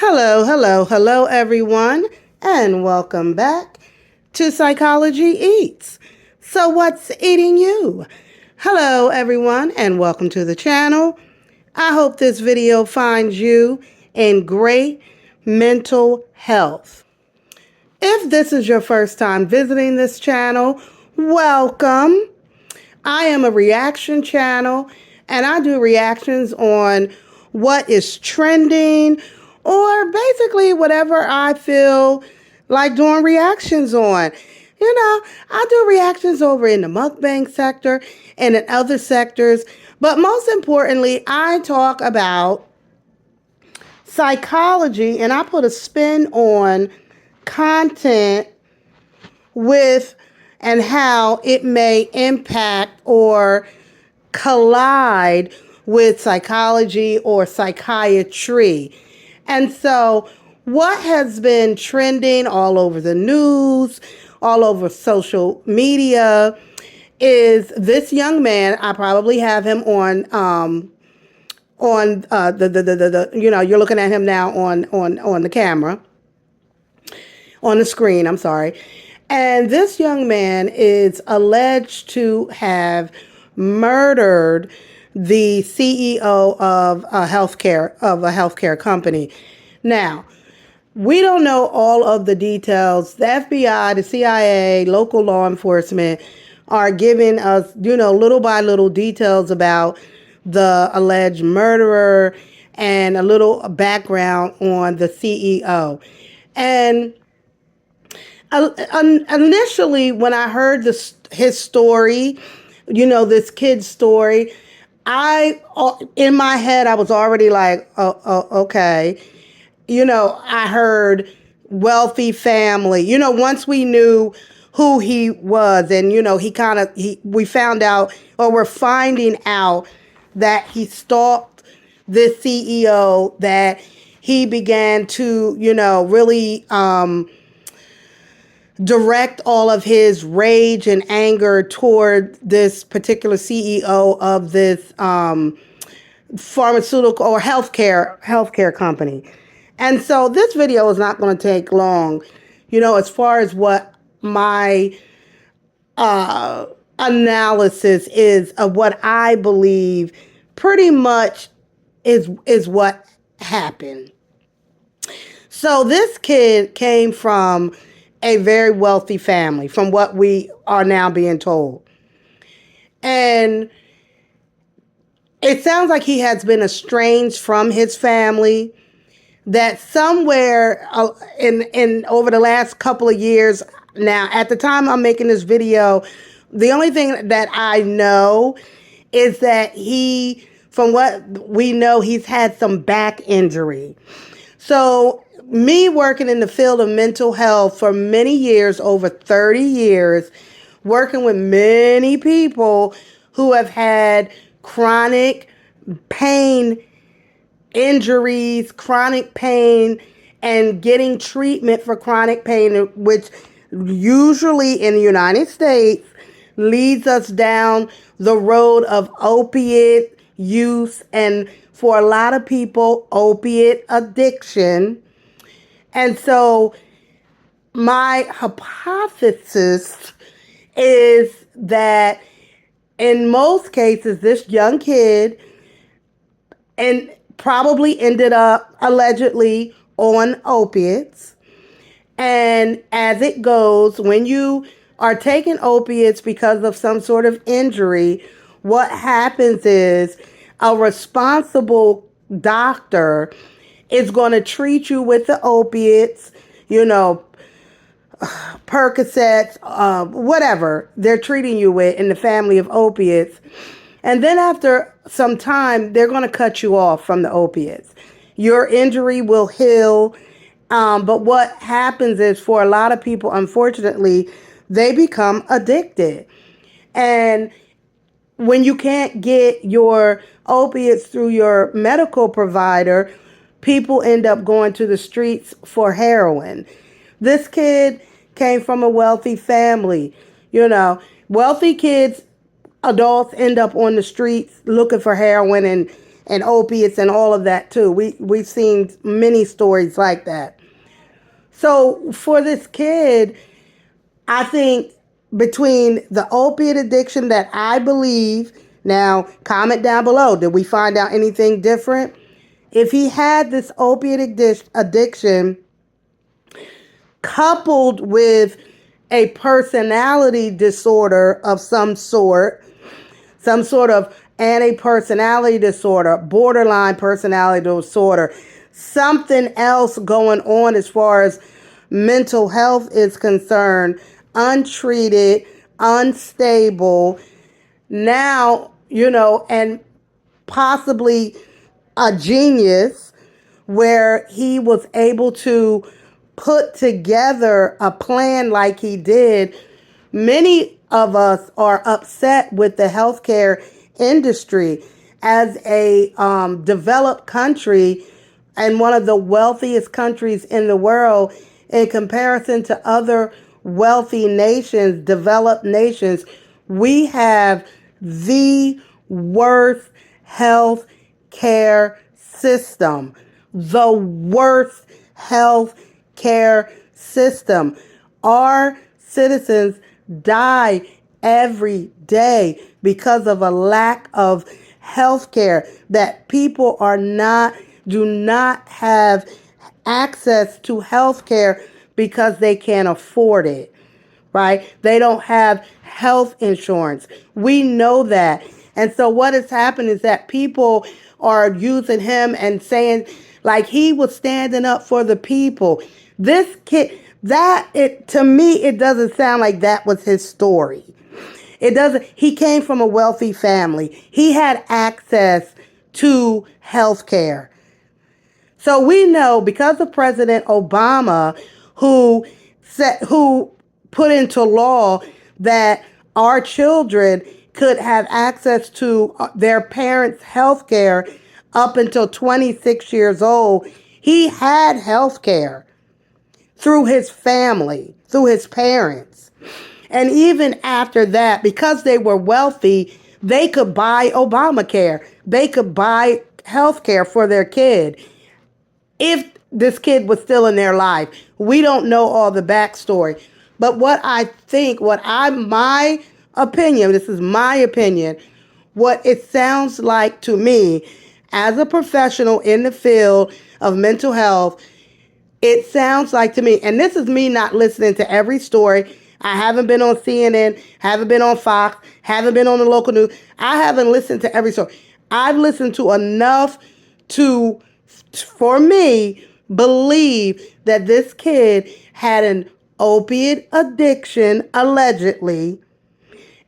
Hello, hello, hello, everyone, and welcome back to Psychology Eats. So, what's eating you? Hello, everyone, and welcome to the channel. I hope this video finds you in great mental health. If this is your first time visiting this channel, welcome. I am a reaction channel and I do reactions on what is trending or basically whatever I feel like doing reactions on. I do reactions over in the mukbang sector and in other sectors, but most importantly, I talk about psychology and I put a spin on content with and how it may impact or collide with psychology or psychiatry. And so, what has been trending all over the news, all over social media, is this young man. I probably have him on the you're looking at him now on the camera, on the screen. I'm sorry. And this young man is alleged to have murdered the CEO of a healthcare company. Now, we don't know all of the details. The FBI, the CIA, local law enforcement are giving us, little by little details about the alleged murderer and a little background on the CEO. And initially, when I heard his story, this kid's story, in my head, I was already like, oh, okay. I heard wealthy family. Once we knew who he was, and we found out, or we're finding out that he stalked this CEO, that he began to, really direct all of his rage and anger toward this particular CEO of this pharmaceutical or healthcare company. And so this video is not going to take long, as far as what my analysis is of what I believe pretty much is what happened. So this kid came from a very wealthy family, from what we are now being told. And it sounds like he has been estranged from his family, that somewhere in over the last couple of years. Now, at the time I'm making this video, the only thing that I know is that from what we know, he's had some back injury. So me working in the field of mental health for many years, over 30 years, working with many people who have had chronic pain injuries, chronic pain, and getting treatment for chronic pain, which usually in the United States leads us down the road of opiate use, and for a lot of people, opiate addiction. And so my hypothesis is that in most cases, this young kid probably ended up allegedly on opiates. And as it goes, when you are taking opiates because of some sort of injury, what happens is a responsible doctor is going to treat you with the opiates, Percocets, whatever they're treating you with in the family of opiates. And then after some time, they're going to cut you off from the opiates. Your injury will heal. But what happens is, for a lot of people, unfortunately, they become addicted. And when you can't get your opiates through your medical provider, people end up going to the streets for heroin. This kid came from a wealthy family. Wealthy kids, adults, end up on the streets looking for heroin, and opiates and all of that too. We've seen many stories like that. So for this kid, I think between the opiate addiction that I believe, now comment down below, did we find out anything different? If he had this opiate addiction coupled with a personality disorder of some sort of anti-personality disorder, borderline personality disorder, something else going on as far as mental health is concerned, untreated, unstable, now, and possibly a genius where he was able to put together a plan like he did. Many of us are upset with the healthcare industry as a developed country and one of the wealthiest countries in the world in comparison to other wealthy nations, developed nations. We have the worst health care system, the worst health care system. Our citizens die every day because of a lack of health care, that people do not have access to health care because they can't afford it, right? They don't have health insurance. We know that. And so what has happened is that people are using him and saying, like, he was standing up for the people. This kid, to me, it doesn't sound like that was his story. It doesn't. He came from a wealthy family. He had access to health care. So we know because of President Obama, who put into law that our children could have access to their parents' health care up until 26 years old. He had health care through his family, through his parents. And even after that, because they were wealthy, they could buy Obamacare. They could buy health care for their kid. If this kid was still in their life, we don't know all the backstory. But my opinion, this is my opinion, what it sounds like to me as a professional in the field of mental health, it sounds like to me, and this is me not listening to every story. I haven't been on CNN, haven't been on Fox, haven't been on the local news. I haven't listened to every story. I've listened to enough for me, believe that this kid had an opiate addiction, allegedly.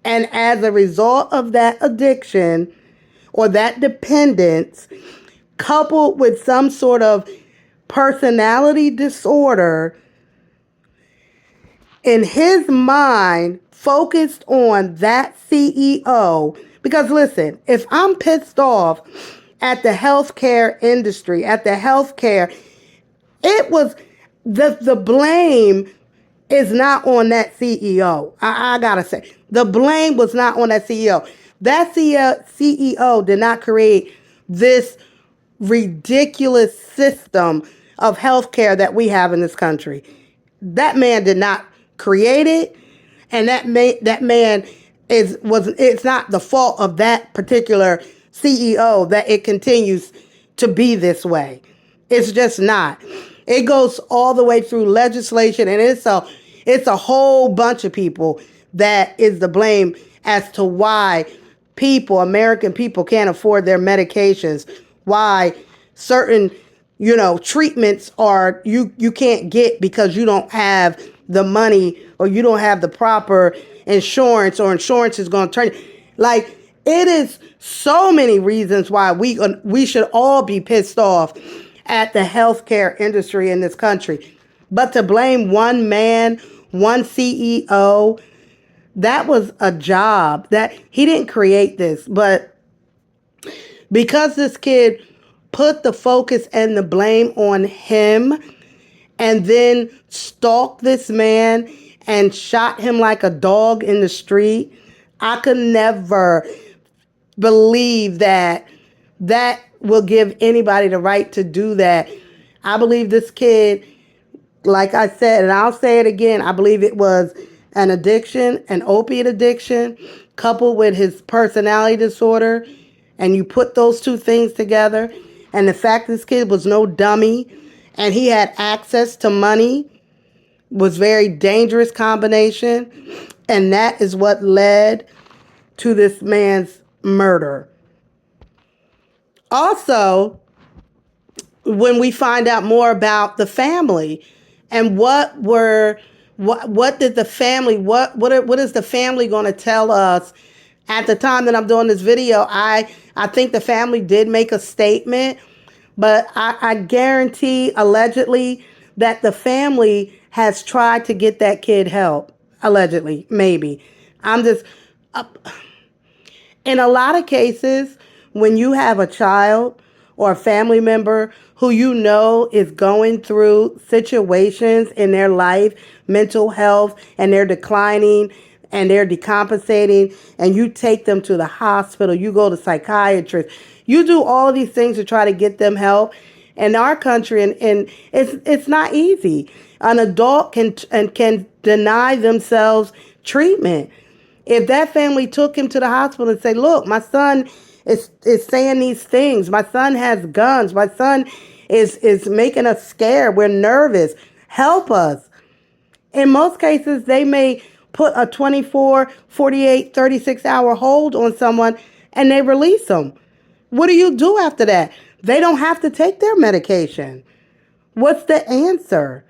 And as a result of that addiction or that dependence, coupled with some sort of personality disorder, in his mind, focused on that CEO. Because listen, if I'm pissed off at the healthcare industry, at the healthcare, it was the blame is not on that CEO. I gotta say, the blame was not on that CEO. That CEO did not create this ridiculous system of healthcare that we have in this country. That man did not create it, and that man it's not the fault of that particular CEO that it continues to be this way. It's just not. It goes all the way through legislation, and it's a whole bunch of people that is the blame as to why American people can't afford their medications, why certain, treatments are you can't get because you don't have the money or you don't have the proper insurance, or insurance is going to turn. Like, it is so many reasons why we should all be pissed off at the healthcare industry in this country. But to blame one man, one CEO, that was a job that he didn't create this. But because this kid put the focus and the blame on him and then stalked this man and shot him like a dog in the street, I could never believe that that will give anybody the right to do that. I believe this kid, like I said, and I'll say it again, I believe it was an addiction, an opiate addiction, coupled with his personality disorder. And you put those two things together, and the fact this kid was no dummy and he had access to money was very dangerous combination. And that is what led to this man's murder. Also, when we find out more about the family and what did the family, what is the family going to tell us? At the time that I'm doing this video, I think the family did make a statement, but I guarantee allegedly that the family has tried to get that kid help. Allegedly, maybe. I'm just, in a lot of cases, when you have a child or a family member who you know is going through situations in their life, mental health, and they're declining and they're decompensating, and you take them to the hospital, you go to psychiatrists, you do all of these things to try to get them help. In our country, and it's not easy. An adult can deny themselves treatment. If that family took him to the hospital and say, look, my son is saying these things. My son has guns. My son is making us scared. We're nervous. Help us. In most cases, they may put a 24, 48, 36-hour hold on someone and they release them. What do you do after that? They don't have to take their medication. What's the answer?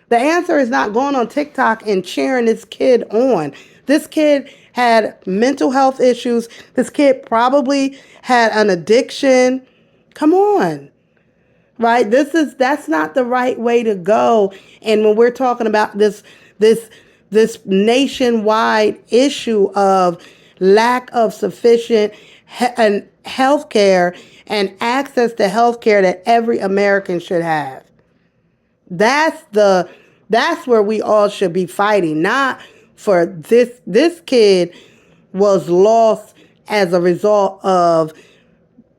The answer is not going on TikTok and cheering this kid on. This kid had mental health issues. This kid probably had an addiction. Come on. Right? That's not the right way to go. And when we're talking about this nationwide issue of lack of sufficient health care and access to health care that every American should have. That's where we all should be fighting, not for this kid was lost as a result of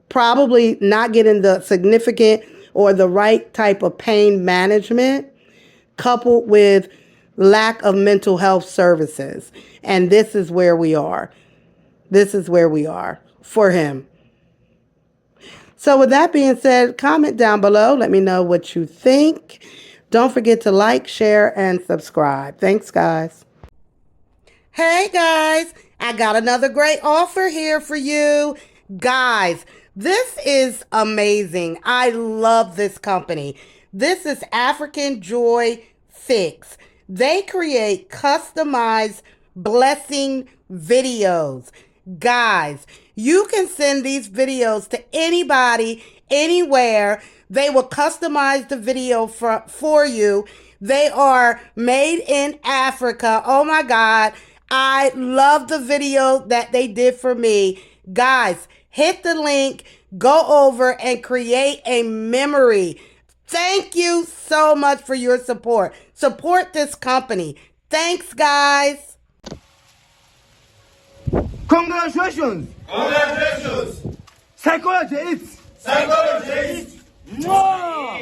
probably not getting the significant or the right type of pain management, coupled with lack of mental health services. And this is where we are. This is where we are for him. So with that being said, comment down below. Let me know what you think. Don't forget to like, share, and subscribe. Thanks, guys. Hey, guys. I got another great offer here for you. Guys, this is amazing. I love this company. This is African Joy Fix. They create customized blessing videos. Guys, you can send these videos to anybody, anywhere. They will customize the video for you. They are made in Africa. Oh my God. I love the video that they did for me. Guys, hit the link, go over and create a memory. Thank you so much for your support. Support this company. Thanks, guys. Congratulations! Congratulations! Psychology is! Psychology is! More!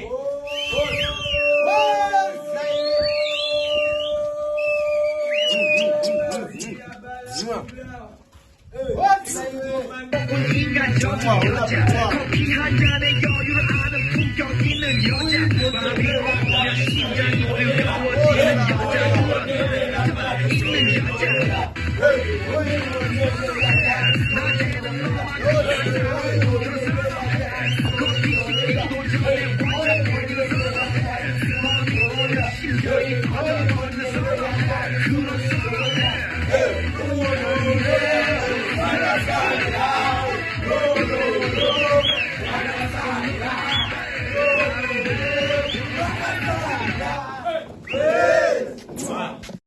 커피 한 잔의 여유를 아는 품격 있는 여자 마음이 오면 심장이 어려워지는 여자 있는 여자 낮에는 너만